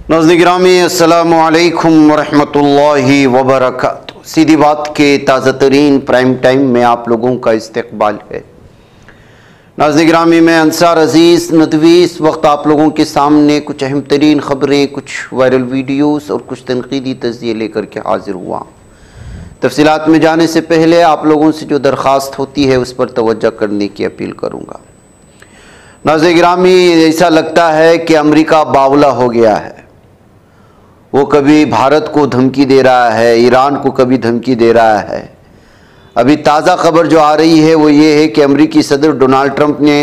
नाज़रीन गिरामी अस्सलामु अलैकुम वरहमतुल्लाहि वबरकातुहू। सीधी बात के ताज़ा तरीन प्राइम टाइम में आप लोगों का इस्तकबाल है। नाज़रीन गिरामी मैं अंसार अज़ीज़ नदवी इस वक्त आप लोगों के सामने कुछ अहम तरीन ख़बरें, कुछ वायरल वीडियोस और कुछ तनक़ीदी तज़किये लेकर के हाजिर हुआ। तफ़सीलात में जाने से पहले आप लोगों से जो दरख्वास्त होती है उस पर तवज्जो करने की अपील करूँगा। नाज़रीन गिरामी, ऐसा लगता है कि अमेरिका बावला हो गया है। वो कभी भारत को धमकी दे रहा है, ईरान को कभी धमकी दे रहा है। अभी ताज़ा खबर जो आ रही है वो ये है कि अमेरिकी सदर डोनाल्ड ट्रंप ने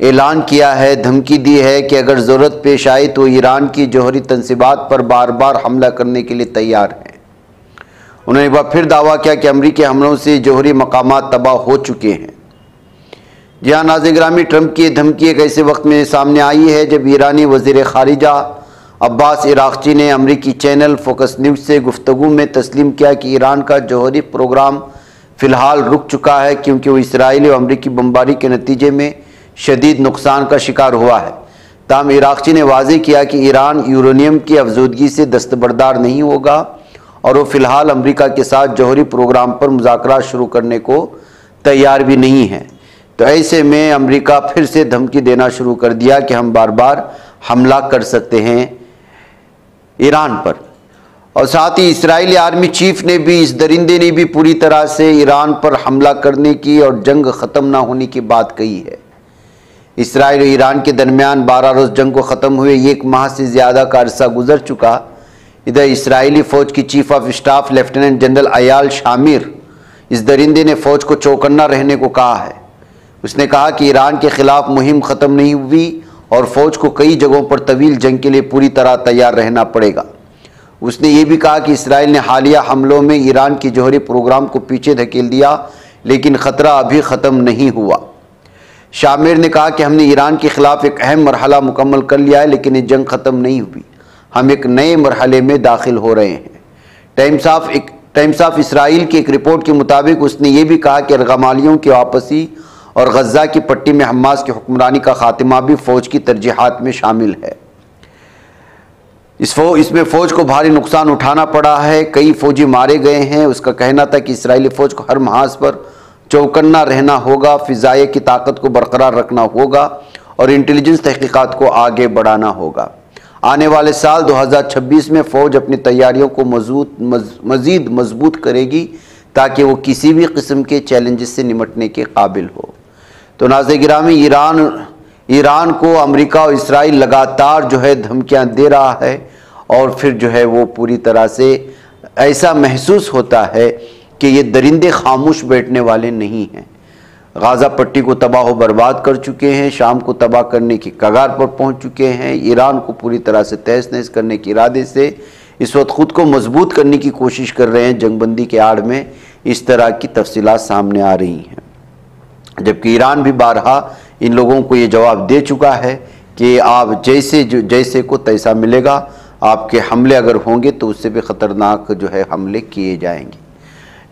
ऐलान किया है, धमकी दी है कि अगर ज़रूरत पेश आए तो ईरान की जौहरी तंसीबात पर बार बार हमला करने के लिए तैयार हैं। उन्होंने एक बार फिर दावा किया कि अमेरिकी हमलों से जौहरी मकामात तबाह हो चुके हैं। जी हाँ नाज़रीन गिरामी, ट्रंप की धमकी एक ऐसे वक्त में सामने आई है जब ईरानी वज़ीर ख़ारिजा अब्बास इराक़ची ने अमरीकी चैनल फोकस न्यूज़ से गुफ्तगू में तस्लीम किया कि ईरान का जौहरी प्रोग्राम फ़िलहाल रुक चुका है क्योंकि वो इसराइली और अमरीकी बमबारी के नतीजे में शदीद नुकसान का शिकार हुआ है। ताहम इराक़ची ने वाज़ेह किया कि ईरान यूरेनियम की अफजूदगी से दस्तबरदार नहीं होगा और वो फ़िलहाल अमरीका के साथ जौहरी प्रोग्राम पर मुज़ाकरात शुरू करने को तैयार भी नहीं है। तो ऐसे में अमरीका फिर से धमकी देना शुरू कर दिया कि हम बार बार हमला कर सकते हैं ईरान पर। और साथ ही इस्राएली आर्मी चीफ ने भी, इस दरिंदे ने भी पूरी तरह से ईरान पर हमला करने की और जंग ख़त्म ना होने की बात कही है। इसराइल और ईरान के दरमियान 12 रोज़ जंग को ख़त्म हुए 1 माह से ज़्यादा का अरसा गुजर चुका। इधर इसराइली फ़ौज की chief of staff lieutenant general Eyal Zamir, इस दरिंदे ने फ़ौज को चौकन्ना रहने को कहा है। उसने कहा कि ईरान के ख़िलाफ़ मुहिम ख़त्म नहीं हुई और फ़ौज को कई जगहों पर तवील जंग के लिए पूरी तरह तैयार रहना पड़ेगा। उसने ये भी कहा कि इसराइल ने हालिया हमलों में ईरान की जौहरी प्रोग्राम को पीछे धकेल दिया लेकिन ख़तरा अभी ख़त्म नहीं हुआ। शामिर ने कहा कि हमने ईरान के ख़िलाफ़ एक अहम मरहला मुकम्मल कर लिया है लेकिन ये जंग ख़त्म नहीं हुई, हम एक नए मरहले में दाखिल हो रहे हैं। टाइम्स ऑफ इसराइल की एक रिपोर्ट के मुताबिक उसने ये भी कहा कि गमालियों की वापसी और गज़ा की पट्टी में हमास की हुक्मरानी का खात्मा भी फ़ौज की तरजीहात में शामिल है। इसमें फ़ौज को भारी नुकसान उठाना पड़ा है, कई फ़ौजी मारे गए हैं। उसका कहना था कि इसराइली फ़ौज को हर महाज पर चौकन्ना रहना होगा, फ़िज़ाए की ताकत को बरकरार रखना होगा और इंटेलिजेंस तहक़ीक़ात को आगे बढ़ाना होगा। आने वाले साल 2026 में फ़ौज अपनी तैयारियों को मज़ीद मजबूत करेगी ताकि वो किसी भी किस्म के चैलेंजेस से निमटने के काबिल हो। तो नाज़रीन गिरामी, ईरान को अमेरिका और इसराइल लगातार जो है धमकियां दे रहा है और फिर जो है वो पूरी तरह से ऐसा महसूस होता है कि ये दरिंदे खामोश बैठने वाले नहीं हैं। गाज़ा पट्टी को तबाह बर्बाद कर चुके हैं, शाम को तबाह करने की कगार पर पहुंच चुके हैं, ईरान को पूरी तरह से तहस नहस करने के इरादे से इस वक्त ख़ुद को मजबूत करने की कोशिश कर रहे हैं। जंगबंदी के आड़ में इस तरह की तफसीलात सामने आ रही हैं, जबकि ईरान भी बारहा इन लोगों को ये जवाब दे चुका है कि आप जैसे को तैसा मिलेगा, आपके हमले अगर होंगे तो उससे भी ख़तरनाक जो है हमले किए जाएंगे।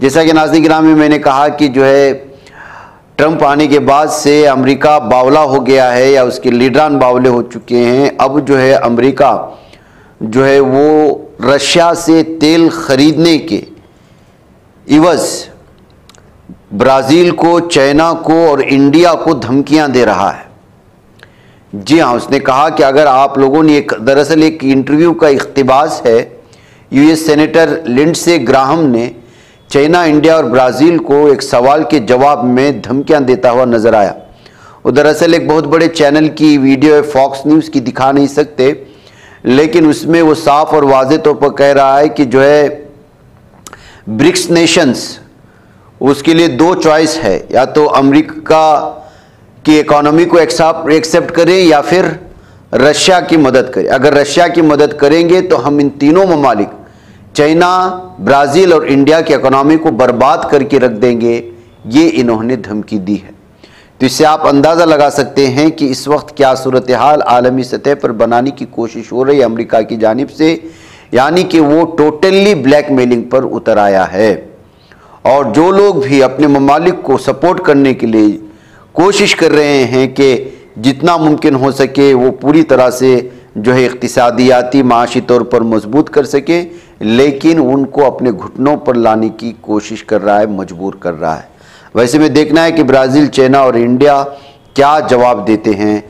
जैसा कि नाज़रीन गिरामी में मैंने कहा कि जो है ट्रंप आने के बाद से अमेरिका बावला हो गया है या उसके लीडरान बावले हो चुके हैं। अब जो है अमेरिका जो है वो रशिया से तेल ख़रीदने के इवज़ ब्राज़ील को, चाइना को और इंडिया को धमकियां दे रहा है। जी हाँ, उसने कहा कि अगर आप लोगों ने दरअसल एक इंटरव्यू का इख्तिबास है, यूएस सेनेटर लिंडसे ग्राहम ने चाइना, इंडिया और ब्राज़ील को एक सवाल के जवाब में धमकियां देता हुआ नज़र आया। वो दरअसल एक बहुत बड़े चैनल की वीडियो है, फॉक्स न्यूज़ की, दिखा नहीं सकते, लेकिन उसमें वो साफ और वाज़ेह तौर पर कह रहा है कि जो है ब्रिक्स नेशंस, उसके लिए 2 चॉइस है, या तो अमेरिका की इकोनॉमी को एक्सेप्ट करें या फिर रशिया की मदद करें। अगर रशिया की मदद करेंगे तो हम इन तीनों ममालिक चाइना, ब्राज़ील और इंडिया की इकोनॉमी को बर्बाद करके रख देंगे, ये इन्होंने धमकी दी है। तो इससे आप अंदाज़ा लगा सकते हैं कि इस वक्त क्या सूरत हाल आलमी सतह पर बनाने की कोशिश हो रही है अमेरिका की जानिब से, यानी कि वो टोटली ब्लैकमेलिंग पर उतर आया है। और जो लोग भी अपने ममालिक को सपोर्ट करने के लिए कोशिश कर रहे हैं कि जितना मुमकिन हो सके वो पूरी तरह से जो है इक्तिसादियाती माशी तौर पर मजबूत कर सके, लेकिन उनको अपने घुटनों पर लाने की कोशिश कर रहा है, मजबूर कर रहा है। वैसे में देखना है कि ब्राज़ील, चाइना और इंडिया क्या जवाब देते हैं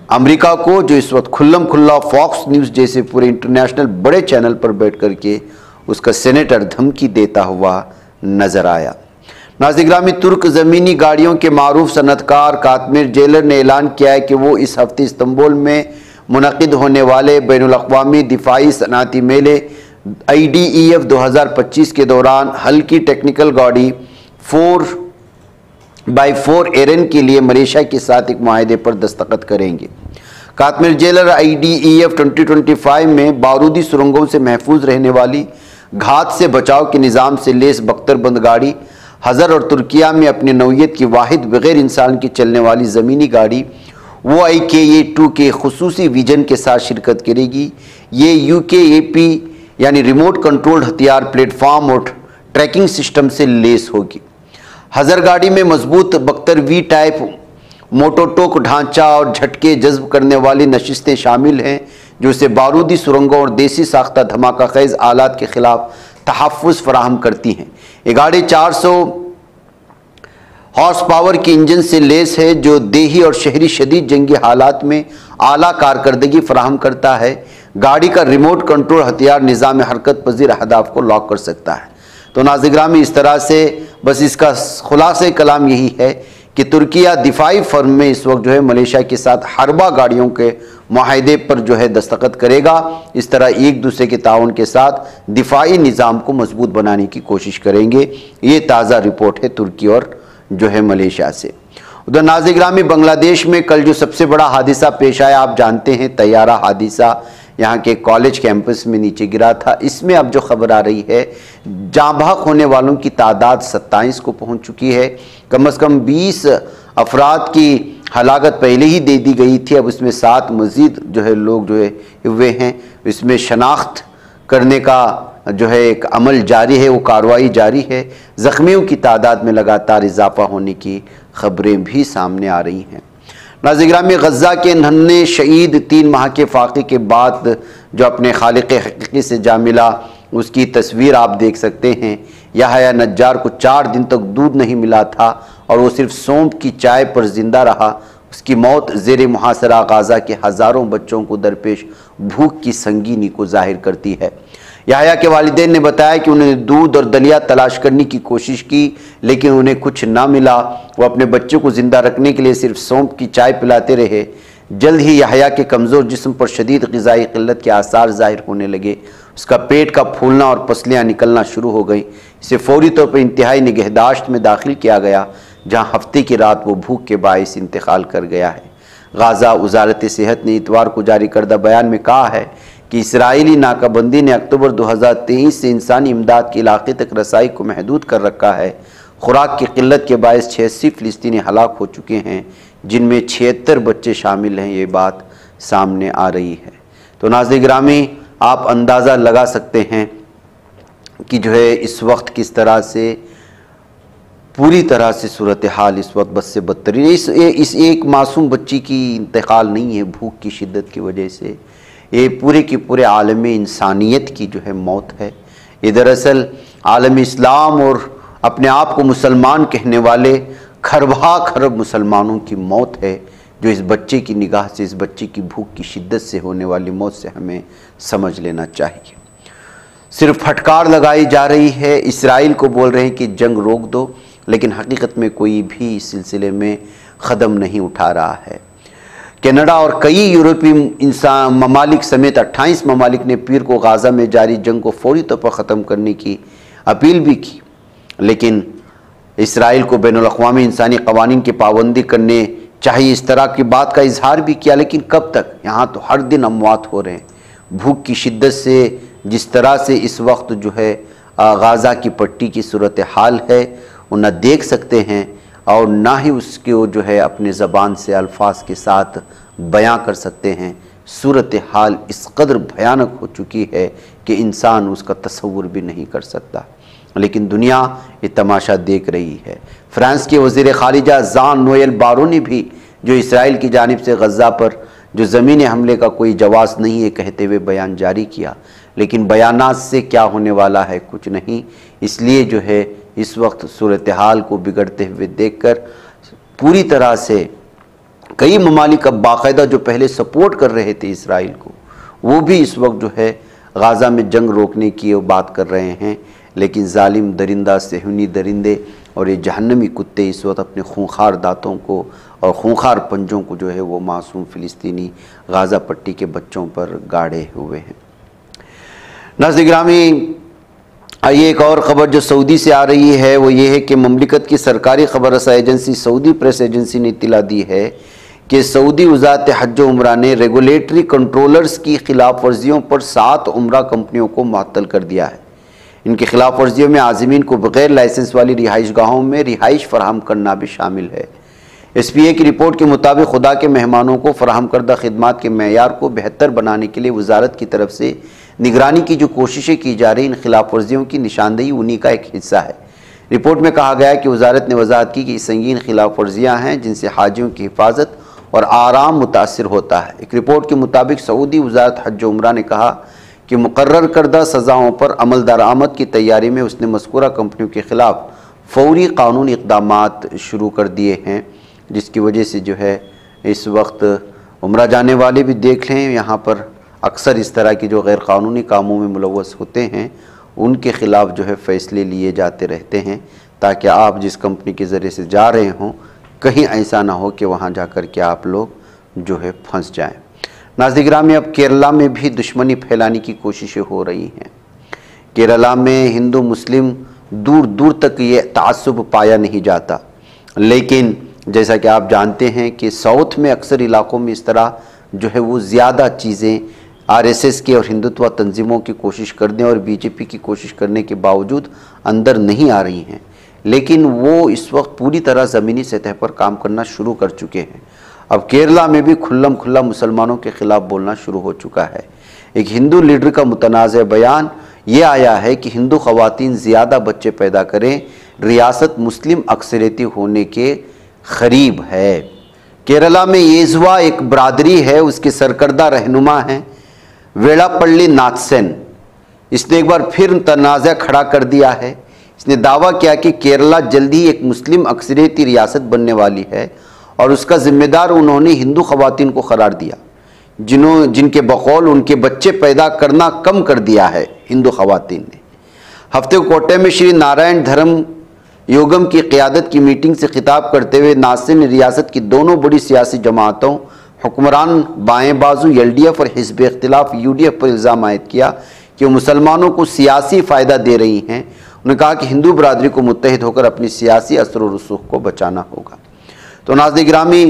अमेरिका को, जो इस वक्त खुल्लम खुल्ला फॉक्स न्यूज़ जैसे पूरे इंटरनेशनल बड़े चैनल पर बैठ कर के उसका सेनेटर धमकी देता हुआ नजर आया। नाज़रीन गिरामी, तुर्क ज़मीनी गाड़ियों के मारूफ सनतकार कातमिर जेलर ने ऐलान किया है कि वो इस हफ्ते इस्तंबुल में मुनक़िद होने वाले बैनुल अक़वामी दिफ़ाई सनअती मेले IDEF 2025 के दौरान हल्की टेक्निकल गाड़ी 4x4 एरन के लिए मलेशिया के साथ एक मुआहदे पर दस्तखत करेंगे। कातमिर जेलर IDEF 2025 में बारूदी सुरंगों से महफूज रहने वाली, घात से बचाव के निज़ाम से लेस बख्तरबंद गाड़ी, हज़र और तुर्किया में अपनी नौइयत की वाहिद बग़ैर इंसान की चलने वाली ज़मीनी गाड़ी वो IKA-2 के खुसूसी विजन के साथ शिरकत करेगी। ये UKAP यानी रिमोट कंट्रोल्ड हथियार प्लेटफॉर्म और ट्रैकिंग सिस्टम से लेस होगी। हज़र गाड़ी में मजबूत बख्तर V टाइप मोटोटोक ढांचा और झटके जज्ब करने वाली नशिस्तें शामिल हैं, जो इसे बारूदी सुरंगों और देसी साख्ता धमाका खेज आलात के खिलाफ तहफ़्फ़ुज़ फराहम करती हैं। ये गाड़ी 400 हॉर्स पावर की इंजन से लेस है, जो देही और शहरी शदीद जंगी हालात में आला कारकर्दगी फराहम करता है। गाड़ी का रिमोट कंट्रोल हथियार निज़ाम हरकत पजीर अहदाफ को लॉक कर सकता है। तो नाज़रीन गिरामी, इस तरह से बस इसका खुलासे कलाम यही है कि तुर्किया दिफाई फर्म में इस वक्त जो है मलेशिया के साथ हरबा गाड़ियों के मुआहदे पर जो है दस्तखत करेगा। इस तरह एक दूसरे के ताउन के साथ दिफाई निज़ाम को मजबूत बनाने की कोशिश करेंगे। ये ताज़ा रिपोर्ट है तुर्की और जो है मलेशिया से। उधर नाज़रीन गिरामी, बांग्लादेश में कल जो सबसे बड़ा हादिसा पेश आया, आप जानते हैं, तैयारा हादिसा यहाँ के कॉलेज कैंपस में नीचे गिरा था। इसमें अब जो खबर आ रही है, जाँ बहक होने वालों की तादाद 27 को पहुँच चुकी है। कम से कम 20 अफराद की हलाकत पहले ही दे दी गई थी, अब इसमें 7 मज़ीद जो है लोग जो है हुए हैं। इसमें शनाख्त करने का जो है एक अमल जारी है, वो कार्रवाई जारी है। ज़ख्मियों की तादाद में लगातार इजाफा होने की खबरें भी सामने आ रही हैं। नाज़रीन गिरामी, गज़ा के नन्हे शहीद 3 माह के फाक़े के बाद जो अपने खालिक़ हक़ीक़ी से जा मिला, उसकी तस्वीर आप देख सकते हैं। याहया नज्जार को 4 दिन तक दूध नहीं मिला था और वो सिर्फ सौंफ की चाय पर ज़िंदा रहा। उसकी मौत ज़ेरे मुहासरा गाज़ा के हज़ारों बच्चों को दरपेश भूख की संगीनी को जाहिर करती है। याहया के वालिदैन ने बताया कि उन्होंने दूध और दलिया तलाश करने की कोशिश की, लेकिन उन्हें कुछ ना मिला। वो अपने बच्चों को ज़िंदा रखने के लिए सिर्फ सौंफ की चाय पिलाते रहे। जल्द ही याहया के कमज़ोर जिस्म पर शदीद ग़िज़ाई क़िल्लत के आसार ज़ाहिर होने लगे। उसका पेट का फूलना और पसलियाँ निकलना शुरू हो गई। इसे फौरी तौर पर इंतहाई निगहदाश्त में दाखिल किया गया, जहाँ हफ्ते की रात वो भूख के बाइस इंतकाल कर गया है। गाज़ा वज़ारत सेहत ने इतवार को जारी करदा बयान में कहा है कि इसराइली नाकाबंदी ने अक्टूबर 2023 से इंसानी इमदाद के इलाके तक रसाई को महदूद कर रखा है। खुराक की किल्लत के बायस 86 फ़िलिस्तीनी हलाक हो चुके हैं, जिनमें 76 बच्चे शामिल हैं। ये बात सामने आ रही है। तो नाज़रीन गिरामी, आप अंदाज़ा लगा सकते हैं कि जो है इस वक्त किस तरह से पूरी तरह से सूरत हाल इस वक्त बद से बदतरीन। इस एक मासूम बच्ची की इंतकाल नहीं है भूख की शिद्दत की वजह से, ये पूरे की पूरे आलम इंसानियत की जो है मौत है। ये दरअसल आलम इस्लाम और अपने आप को मुसलमान कहने वाले खरबा खरब मुसलमानों की मौत है, जो इस बच्चे की निगाह से, इस बच्चे की भूख की शिद्दत से होने वाली मौत से हमें समझ लेना चाहिए। सिर्फ फटकार लगाई जा रही है, इसराइल को बोल रहे हैं कि जंग रोक दो, लेकिन हकीकत में कोई भी इस सिलसिले में कदम नहीं उठा रहा है। कनाडा और कई यूरोपीय ममालिक समेत 28 ममालिक ने पीर को गाज़ा में जारी जंग को फौरी तौर पर ख़त्म करने की अपील भी की, लेकिन इसराइल को बैनुल अक़वामी इंसानी क़वानीन की पाबंदी करने चाहिए, इस तरह की बात का इजहार भी किया। लेकिन कब तक? यहाँ तो हर दिन अमवात हो रहे हैं भूख की शिद्दत से। जिस तरह से इस वक्त जो है गाज़ा की पट्टी की सूरत हाल है, वो न देख सकते हैं और ना ही उसको जो है अपने ज़बान से अल्फाज के साथ बयां कर सकते हैं। सूरत हाल इस कदर भयानक हो चुकी है कि इंसान उसका तसव्वुर भी नहीं कर सकता। लेकिन दुनिया ये तमाशा देख रही है। फ्रांस के वज़ीर ख़ारिजा ज़ान नोएल बारो ने भी जो इसराइल की जानिब से गज़ा पर जो ज़मीनी हमले का कोई जवाब नहीं है कहते हुए बयान जारी किया, लेकिन बयानात से क्या होने वाला है कुछ नहीं। इसलिए जो है इस वक्त सूरत हाल को बिगड़ते हुए देखकर पूरी तरह से कई ममालिक अब बाकायदा जो पहले सपोर्ट कर रहे थे इसराइल को, वो भी इस वक्त जो है गाज़ा में जंग रोकने की बात कर रहे हैं। लेकिन जालिम दरिंदा सेहूनी दरिंदे और ये जहन्नमी कुत्ते इस वक्त अपने खूंखार दांतों को और खूंखार पंजों को जो है वो मासूम फ़िलिस्तीनी गाज़ा पट्टी के बच्चों पर गाड़े हुए हैं। नाज़रीन गिरामी, आइए एक और ख़बर जो सऊदी से आ रही है वो ये है कि ममलिकत की सरकारी खबर रसा एजेंसी सऊदी प्रेस एजेंसी ने इत्तला दी है कि सऊदी वज़ारत हज व उम्रा ने रेगुलेटरी कंट्रोलर्स की खिलाफ वर्जियों पर 7 उम्रा कंपनियों को मुअत्तल कर दिया है। इनकी खिलाफ वर्जियों में आज़मीन को बग़ैर लाइसेंस वाली रिहाइश गाहों में रिहाइश फराहम करना भी शामिल है। SPA की रिपोर्ट के मुताबिक खुदा के मेहमानों को फराहम करदा खिदमात के मेयार को बेहतर बनाने के लिए वजारत की तरफ से निगरानी की जो कोशिशें की जा रही इन खिलाफ वर्जियों की निशानदेही उन्हीं का एक हिस्सा है। रिपोर्ट में कहा गया है कि वजारत ने वजाहत की कि संगीन खिलाफ वर्जियाँ हैं जिनसे हाजियों की हिफाजत और आराम मुतासर होता है। एक रिपोर्ट के मुताबिक सऊदी वजारत हज व उम्रा ने कहा कि मुकर्रर करदा सज़ाओं पर अमल दरामद की तैयारी में उसने मज़कूरा कंपनियों के ख़िलाफ़ फ़ौरी कानूनी इक़दामात शुरू कर दिए हैं, जिसकी वजह से जो है इस वक्त उम्रा जाने वाले भी देख लें, यहाँ पर अक्सर इस तरह की जो गैर कानूनी कामों में मुलव्वस होते हैं उनके ख़िलाफ़ जो है फ़ैसले लिए जाते रहते हैं, ताकि आप जिस कंपनी के ज़रिए से जा रहे हों कहीं ऐसा ना हो कि वहाँ जाकर के आप लोग जो है फंस जाएं। नाज़रीन गिरामी, अब केरला में भी दुश्मनी फैलाने की कोशिशें हो रही हैं। केरला में हिंदू मुस्लिम दूर दूर तक ये तासुब पाया नहीं जाता, लेकिन जैसा कि आप जानते हैं कि साउथ में अक्सर इलाक़ों में इस तरह जो है वो ज़्यादा चीज़ें RSS के और हिंदुत्व तंजीमों की कोशिश करने और BJP की कोशिश करने के बावजूद अंदर नहीं आ रही हैं, लेकिन वो इस वक्त पूरी तरह ज़मीनी सतह पर काम करना शुरू कर चुके हैं। अब केरला में भी खुल्लम खुल्ला मुसलमानों के ख़िलाफ़ बोलना शुरू हो चुका है। एक हिंदू लीडर का मुतनाज़ बयान ये आया है कि हिंदू ख़वातीन ज़्यादा बच्चे पैदा करें, रियासत मुस्लिम अक्सरियती होने के करीब है। केरला में येज़ुआ एक बरादरी है, उसके सरकर्दा रहनुमा हैं वेलापल्ली नाथसेन। इसने एक बार फिर तनाज़ा खड़ा कर दिया है। इसने दावा किया कि केरला जल्दी ही एक मुस्लिम अक्सरियती रियासत बनने वाली है और उसका जिम्मेदार उन्होंने हिंदू ख़वातीन को करार दिया, जिनके बकौल उनके बच्चे पैदा करना कम कर दिया है हिंदू ख़वातीन ने। हफ्ते को कोटे में श्री नारायण धर्म योगम की क़यादत की मीटिंग से खिताब करते हुए नासिर ने रियासत की दोनों बड़ी सियासी जमातों हुक्मरान बाएं बाजू LDF और हिज़्ब इख्तिलाफ UDF पर इल्ज़ाम आयद किया कि वो मुसलमानों को सियासी फ़ायदा दे रही हैं। उन्होंने कहा कि हिंदू बरादरी को मुत्तहिद होकर अपनी सियासी असर व रसूख को बचाना होगा। तो नाज़रीन गिरामी,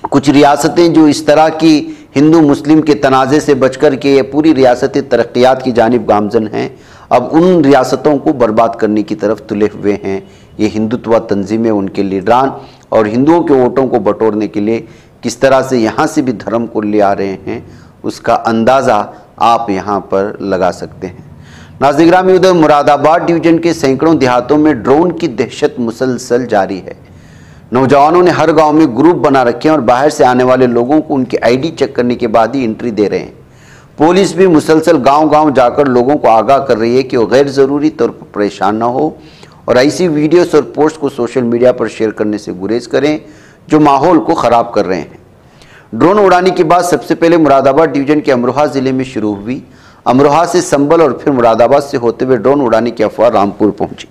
कुछ रियासतें जो इस तरह की हिंदू मुस्लिम के तनाज़े से बच कर के पूरी रियासती तरक्यात की जानिब गामजन हैं, अब उन रियासतों को बर्बाद करने की तरफ तुले हुए हैं ये हिंदुत्व तंजीमें, उनके लीडरान, और हिंदुओं के वोटों को बटोरने के लिए किस तरह से यहाँ से भी धर्म को ले आ रहे हैं उसका अंदाज़ा आप यहाँ पर लगा सकते हैं। नाज़रीन गिरामी, उधर मुरादाबाद डिवीज़न के सैकड़ों देहातों में ड्रोन की दहशत मुसलसल जारी है। नौजवानों ने हर गांव में ग्रुप बना रखे हैं और बाहर से आने वाले लोगों को उनकी ID चेक करने के बाद ही एंट्री दे रहे हैं। पुलिस भी मुसलसल गांव-गांव जाकर लोगों को आगाह कर रही है कि वो गैर ज़रूरी तौर पर परेशान ना हो और ऐसी वीडियोस और पोस्ट को सोशल मीडिया पर शेयर करने से गुरेज करें जो माहौल को ख़राब कर रहे हैं। ड्रोन उड़ाने की बात सबसे पहले मुरादाबाद डिवीज़न के अमरोहा ज़िले में शुरू हुई। अमरोहा से संबल और फिर मुरादाबाद से होते हुए ड्रोन उड़ाने की अफवाह रामपुर पहुंची।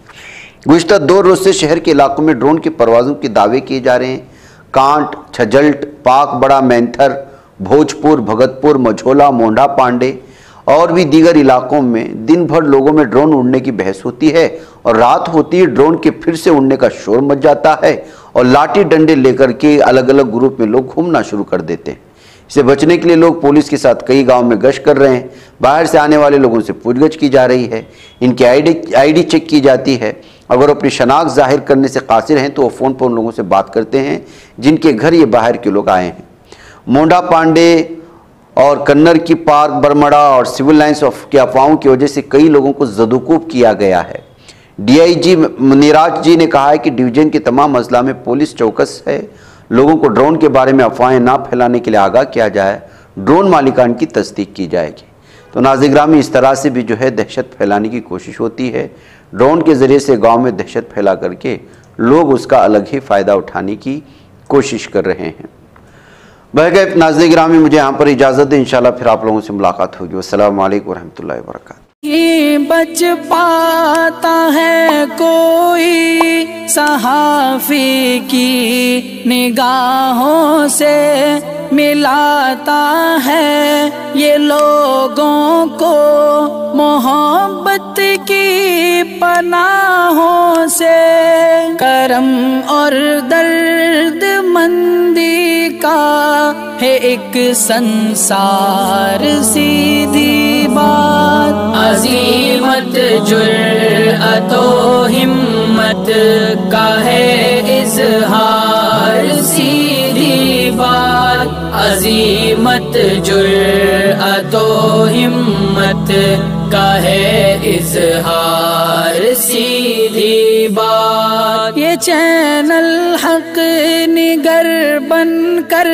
गुज़िश्ता 2 रोज़ से शहर के इलाकों में ड्रोन की परवाज़ों के दावे किए जा रहे हैं। कांट, छजल्ट, पाक बड़ा, मैंथर, भोजपुर, भगतपुर, मझोला, मोंढा पांडे और भी दीगर इलाकों में दिन भर लोगों में ड्रोन उड़ने की बहस होती है और रात होती ही ड्रोन के फिर से उड़ने का शोर मच जाता है और लाठी डंडे लेकर के अलग अलग ग्रुप में लोग घूमना शुरू कर देते हैं। इससे बचने के लिए लोग पुलिस के साथ कई गांव में गश्त कर रहे हैं। बाहर से आने वाले लोगों से पूछगछ की जा रही है, इनकी ID चेक की जाती है। अगर अपनी शनाख्त जाहिर करने से कासिर हैं तो वो फ़ोन पर उन लोगों से बात करते हैं जिनके घर ये बाहर के लोग आए हैं। मोंढा पांडे और कन्नर की पार्क, बरमड़ा और सिविल लाइन्स ऑफ की अफवाहों की वजह से कई लोगों को ज़दुकूब किया गया है। DIG मुनीराज जी ने कहा है कि डिवीज़न के तमाम अजला में पुलिस चौकस है, लोगों को ड्रोन के बारे में अफवाहें ना फैलाने के लिए आगाह किया जाए, ड्रोन मालिकान की तस्दीक की जाएगी। तो नाज़रीन गिरामी, इस तरह से भी जो है दहशत फैलाने की कोशिश होती है। ड्रोन के ज़रिए से गांव में दहशत फैला करके लोग उसका अलग ही फ़ायदा उठाने की कोशिश कर रहे हैं। बहरकैफ नाज़रीन गिरामी, मुझे यहाँ पर इजाज़त दें, इंशाल्लाह फिर आप लोगों से मुलाकात होगी। अस्सलामु अलैकुम वरहमतुल्लाहि वबरकातुहू। बच पाता है कोई सहाफ़ी की निगाहों से, मिलाता है ये लोगों को मोहब्बत की पनाहों से। करम और दर्द मंदी का है एक संसार, सीधी बात अज़ीमत जुर्अतो हिम्मत का है इज़हार, सीधी बात अज़ीमत जुर्अतो हिम्मत का है इज़हार, सीधी बात। ये चैनल हक निगर बनकर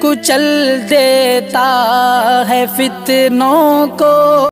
कुचल देता है फितनों को।